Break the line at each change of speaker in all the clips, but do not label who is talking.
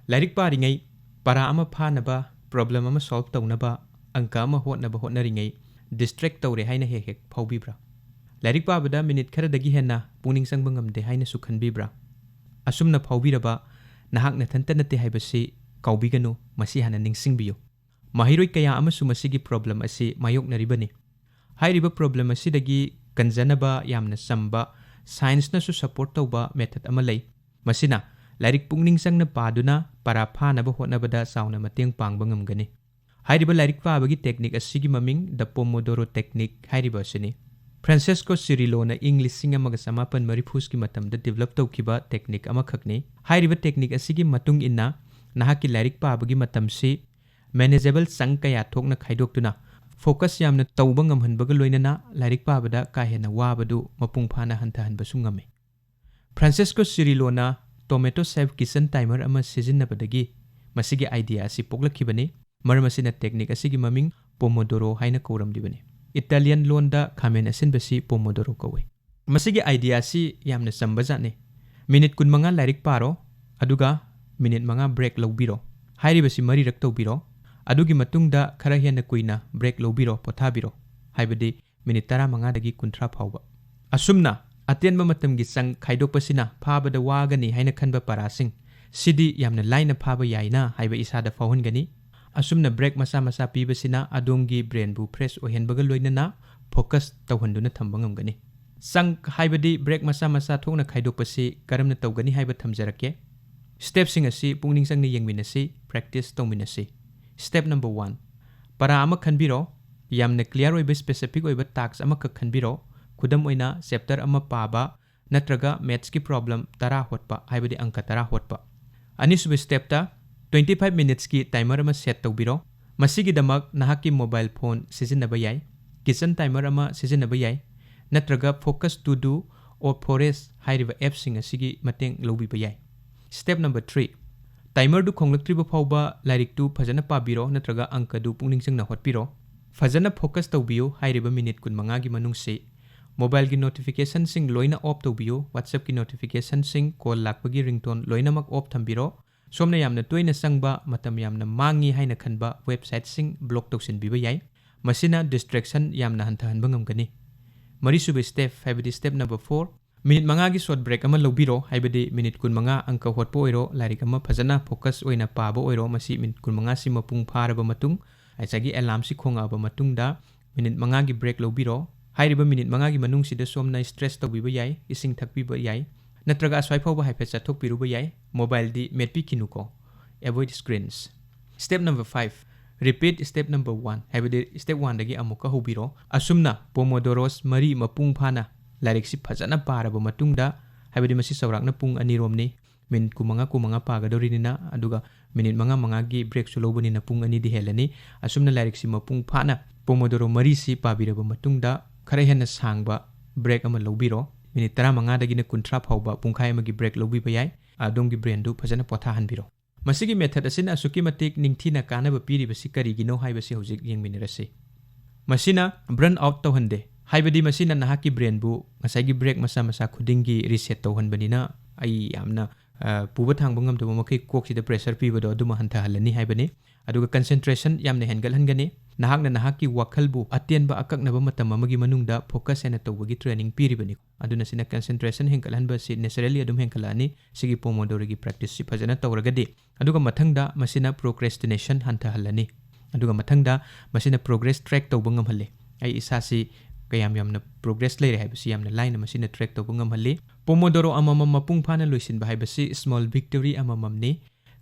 Lairik paringai para ama phanaba problem ama solve taunaba angka ama hotnaba hotnaringai distract tawre haina hek phawbibra. Lairik pabada minute kharadagi henna puning sangba ngamde haina su khanbibra. Asumna phawbiraba nahakna thantana te haibasi kaubiganu masi hana ningsingbiyo. Mahiroi kaya amasu masigi problem asi mayoknaribani. Hairiba problem asidagi kanjanaba yamna samba science na su support tawba method ama lay. Masina Lairik pungning sang na paduna para phanaba hotnabada sauna mateng pangba ngamgani. Hairiba lairik pabagi technique asigi maming the Pomodoro Technique hairiba asini. Francesco Cirillo na English singa magasamapan marifus ki matamda develop tawkiba technique ama khakni. Hairiba technique asigi matung inna nahaki lairik pabagi matamsi manageable sang kaya thokna khaidoktuna focus yamna tawba ngamhanbaga loinana lairik pabada ka hena wabadu mapung phana hantahanbasu ngame. Francesco Cirillo na Tomato Save Kitchen Timer ama sijinnabadagi masigi idea asi poglakibani maramasina technique asigi maming Pomodoro haina kauramdibani. Italian londa khamen asinbasi Pomodoro kawe. Masigi idea asi yamna sambajane. Minute kun manga lairik paro aduga minute manga break lawbiro. Hairibasi marirak tawbiro adugi matungda khara hena kuina break lawbiro pothabiro. Haibadi minute 10 dagi 30 phawba. Asumna Atenba matamgi sang khaidokpasina phabada wagani haina khanba parasing sidi yamna laina phaba yaina haiba isada fawhungani asumna break masa masa pibasina adongi brain bu fresh ohenbaga loinana focus tawhanduna thamba ngamgani sang haibadi break masa masa thokna khaidokpasi karamna tawgani haiba thamjarake step sing asi pungning sangni yengminasi practice tawminasi. Step number 1 para ama khanbiro yamna clear oiba specific oiba task ama ka khanbiro Kudam oina chapter ama paba natraga maths ki problem tara hotpa haibadi angka tara hotpa. Anisubi step ta 25 minutes ki timer ama set tawbiro. Masigi damak nahaki mobile phone sijinnaba yai. Kitchen timer ama sijinnaba yai. Natraga focus to do or forest hairiba app sing asigi mateng lawbiba yai. Step number 3 timer du khonglaktriba phawba lairik tu phajana pabiro natraga angka du pungning sangna hotpiro. Phajana focus tawbiyo hairiba minute kun manga gi manungse Mobile ki notification sing loina off tawbiyo WhatsApp ki notification sing call lakpagi ringtone loina mak off thambiro somna yamna toina sangba matam yamna mangi haina khanba website sing block tawsin biba yai masina distraction yamna hantahanba ngamgani mari subi step haibadi step number 4 minute manga gi short break ama lobiro haibadi minute kun manga angka hotpo oiro lairik ama phajana focus oina paba oiro masi minute kun manga si mapung pharaba matung aisagi alarm si khonga ba matungda minute manga gi break lobiro Hairiba minute manga gi manung sida somna stress tawbiba yai ising thakbiba yai natraga aswai phawba haipet chathok piruba yai mobile di metpi kinuko avoid screens. Step number 5 repeat step number 1 haibadi step 1 dagi amuka hubiro asumna Pomodoros mari mapung phana lairik si phajana paraba matungda haibadi masi sawrakna pung aniromni minute kumanga pagadorinina aduga minute manga gi break sulobani na pung ani di helani asumna lairik si mapung phana Pomodoro mari si pabiraba matungda khare henna sangba break ama lobiro minute 15 dagi na 30 phawba pungkhai amagi break lobiba yai adongi brain du phajana potha hanbiro masigi method asina asuki matik ningthina kanaba piribasi karigino haibasi hojik yengminirasi masina burn out tawhande haibadi masina nahaki brain bu ngasagi break masa khudingi reset tawhanbanina ai yamna puba thangba ngamdaba makai koksida pressure pibado aduma hantha halani haibani aduga concentration yamna hengal hangani nahakna nahaki wakhalbu atenba akaknaba matam amagi manungda focus ena tawbagi training piribani aduna sina concentration hengal hanba si naturally adum hengalani sigi Pomodoro gi practice si phajana tawragadi aduga mathangda masina procrastination hantha halani aduga mathangda masina progress track tawba ngamhalle ai isasi kayam yamna progress leire haibasi yamna line masina track tawba ngamhalle Pomodoro amamam mapung phana loisin ba haibasi small victory amamamni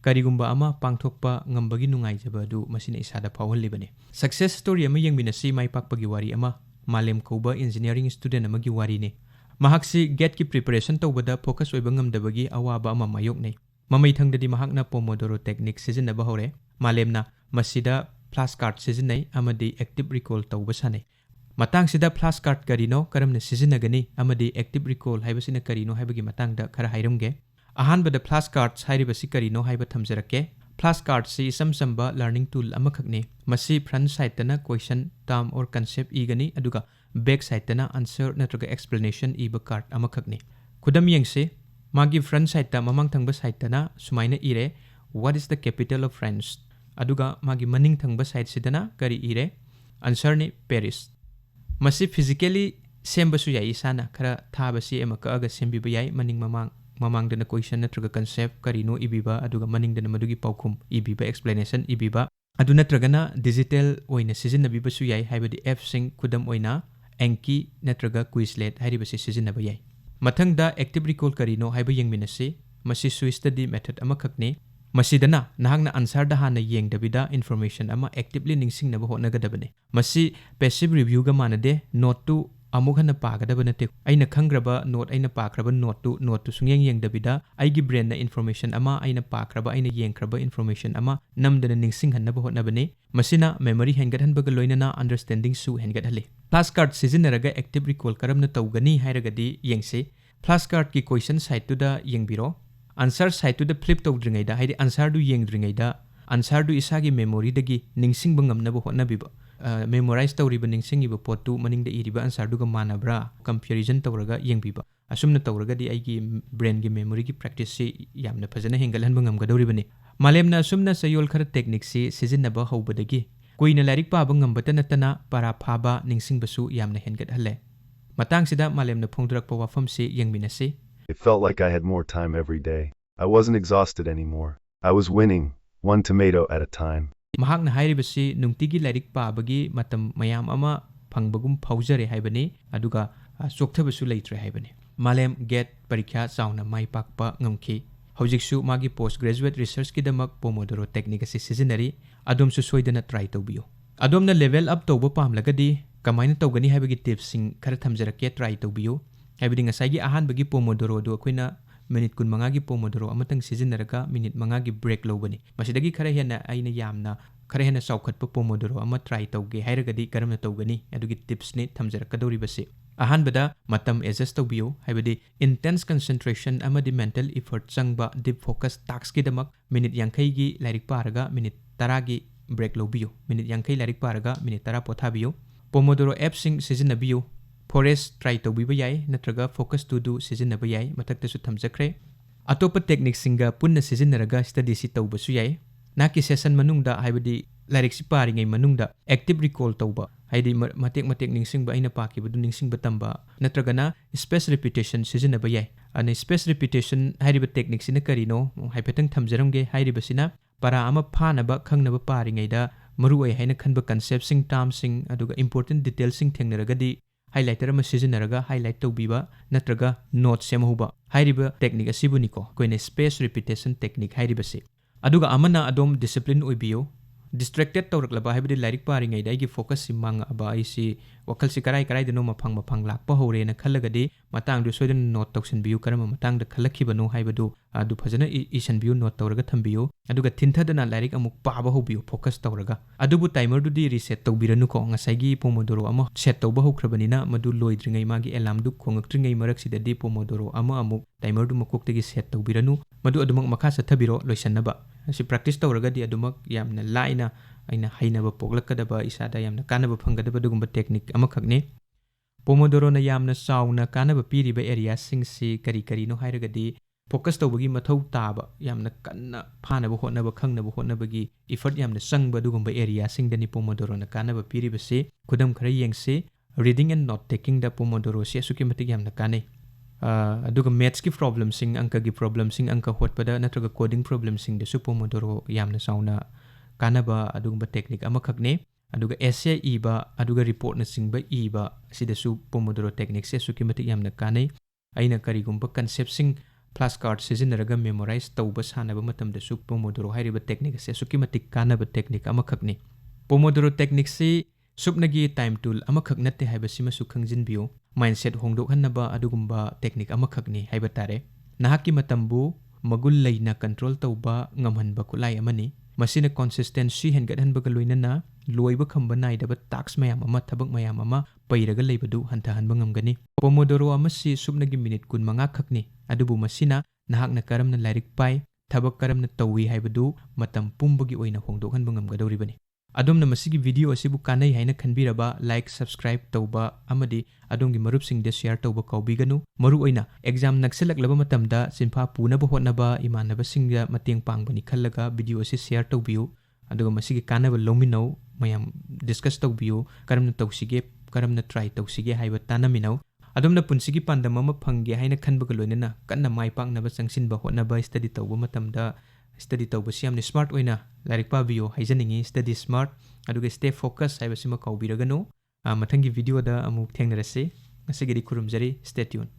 karigumba ama pangthokpa ngambagi nungaijaba du masina isada phawhallibani success story ama yengminasi maipakpagi wari ama Malem kauba engineering student amagi wari ne mahaksi get ki preparation tawbada focus oiba ngamdabagi awaba ama mayoknei mamai thangdadi mahakna Pomodoro technique sijinnaba hore Malemna masida flashcard sijinai amadi active recall tawba sane matang sida flashcard karino karamna sijinagani amadi active recall haibasina karino haibagi matangda khara hairamge ahanbada flashcards hairibasi karino haiba thamjarake flashcards si samsamba learning tool amakhakne masi front side tana question term or concept igani aduga back side tana answer natraga explanation iba card amakhakne khudam yengse magi front side ta mamang thangba side tana sumaina ire what is the capital of France aduga magi maning thangba side sidana kari ire answer ni Paris masi physically sembasu yai sana khara thabasi emaka aga sembiba yai maning mamang dana question natraga concept karino ibiba aduga maning dana madugi paukhum ibiba explanation ibiba adu natragana digital oina sizinnabiba su yai haibadi app sing kudam oina Anki natraga Quizlet hairibasi sizinaba yai mathangda active recall karino haiba yengminasi masi su study method amakhakne masidana nahangna answer da hana yengdabida information ama actively ningsingnaba hotnagadabane masi passive review ga manade note to amukhana pagadaba nate aina khangraba note aina pakraba note to sungyeng yengdabida aigi brain na information ama aina pakraba aina yengkraba information ama namdana ningsinghanaba hotnabane masina memory hengathanbaga loinana understanding su hengathale flashcard sizinaraga active recall karamna tawgani hairagadi yengse flashcard ki question site to da yengbiro answer site to the flip tawdringaida haidi answer du yengdringaida answer du isagi memory dagi ningsingba ngamnaba hotnabiba memorize tawriba ningsingiba potu maningda iriba answer du ga manabra comparison tawraga yengbiba asumna tawragadi aigi brain gi memory gi practice si yamna phajana hengalhanba ngamgadawribani malemna asumna sayol khara technique si sizinaba hawbadagi kuina lairik paba ngambata natana para phaba ningsingbasu yamna hengathalle matang sida malemna phongdurakpa wafam si yengminasi
It felt like I had more time every day. I wasn't exhausted anymore. I was winning, one tomato at a time.
Mahakna hairibasi nungtigi lairik pabagi matam mayam ama phangbagum phaujare haibani aduga chokthaba leitre haibani Malem get parikha chauna mai pakpa ngamki hojiksu magi postgraduate research kidamak Pomodoro Technique si sizinari adomsu soidana try tawbiyo adomna level up tawba pamlagadi kamaina tawgani haibagi tips sing khara thamjarake try tawbiyo haibadi ngasai ahanbagi Pomodoro do akoina minute kun mangagi Pomodoro amatang sizinaraga minute mangagi break lobani masidagi khara hena aina yamna khara hena saukhatpa Pomodoro ama try tawge hairagadi karamna tawgani adugi tips ne thamjarakadori basi ahanbada matam adjust tawbiyo haibadi intense concentration amadi mental effort changba deep focus task kidamak minute yankai gi lairik paraga minute 10 gi break lobiyo minute yankai lairik paraga minute 10 pothabiyo Pomodoro app sing sizinnabiyo Forest try tawbiba yai natraga focus to do sizinaba yai matakta su thamjakre atopa technique singa punna sizinaraga study si tawbasu yai naki session manungda haibadi lairik si paringai manungda active recall tawba haidi matek ningsingba aina pakibudu ningsingba tamba natragana space repetition sizinaba yai ana space repetition hairiba technique sina karino haipetang thamjaramge hairiba sina para ama phanaba khangnaba paringaida maru ai haina khanba concept sing term sing aduga important details sing thengnaragadi highlighter ama sizinaraga highlight tawbiba natraga note semahuba hairiba technique asibuniko koine space repetition technique hairibase aduga amana adom discipline oibiyo distracted tawraklaba haibadi lairik paringai daigi focus simang aba aisi wakal si karai deno mafang lakpa hore na khallagadi matang du soidan note tawsin biyu karama matang da khallakibano haibadu adu phajana isan biyu note tawraga thambiyo aduga thinthadana lairik amuk paba hobiyo focus tawraga adubu timer du di reset tawbiranu ko ngasai Pomodoro ama set tawba hokrabanina madu loidringai magi alarm du khongakringai marak sidadi Pomodoro ama amuk timer du makoktagi set tawbiranu madu adumak makha sathabiro loisanaba asi practice tawragadi adumak yamna laina aina hainaba poglakadaba isada yamna kanaba phangadaba dugumba technique amakhakne Pomodoro na yamna sauna kanaba piriba area singsi kari no hairagadi focus tawbagi mathau taba yamna kanna phanaba hotnaba khangnaba hotnabagi effort yamna sangba dugumba area singdani Pomodoro na kanaba piriba se khudam khara yengse reading and note taking da Pomodoro se suki matik yamna kanai aduga maths ki problem sing angka gi problem sing angka hotpada natraga coding problem sing de su Pomodoro yamna sauna kanaba adugumba technique amakhakne aduga essay iba aduga report na singba iba sidasu Pomodoro technique se suki matik yamna kanai aina karigumba concept sing flashcard sizinaraga memorize tawba sanaba matamda su Pomodoro hairiba technique se suki matik kanaba technique amakhakne Pomodoro technique se supnagi time tool amakhak natte haiba sima su khangjinbiyo mindset hongdokhanaba adugumba technique amakhakni haiba tare nahaki matambu magul leina control tawba ngamhanba kulai amani masina consistency hengadhanbaga loinana loiba khamba naidaba task mayam ama thabak mayam ama pairaga leibadu hantahanba ngamgani Pomodoro amasi supnagi minute 15 khakni adubu masina nahakna karamna lairik pai thabak karamna tawi haibadu matam pumbagi oina hongdokhanba ngamgadoribani adom na masigi video asibu kanai haina khanbiraba like subscribe tauba amadi adongi marupsing de share tauba kaubiganu maru oina exam nakselak laba matamda sinpha puna ba hotnaba imanaba singya mateng pangbani khallaga video asi share taubiu aduga masigi kanaba lominau mayam discuss taubiu karamna tausige karamna try tausige haiba tanaminau adom na punsigi pandam ama phangge haina khanbaga loinana kanna mai paknaba changsinba hotnaba study tauba matamda study tauba siamni smart oina lairik pabiyo haijaningi study smart aduga stay focus haiba sima kaubiraganu mathangi video da amuk thengnarase ngasigi kurumjari stay tuned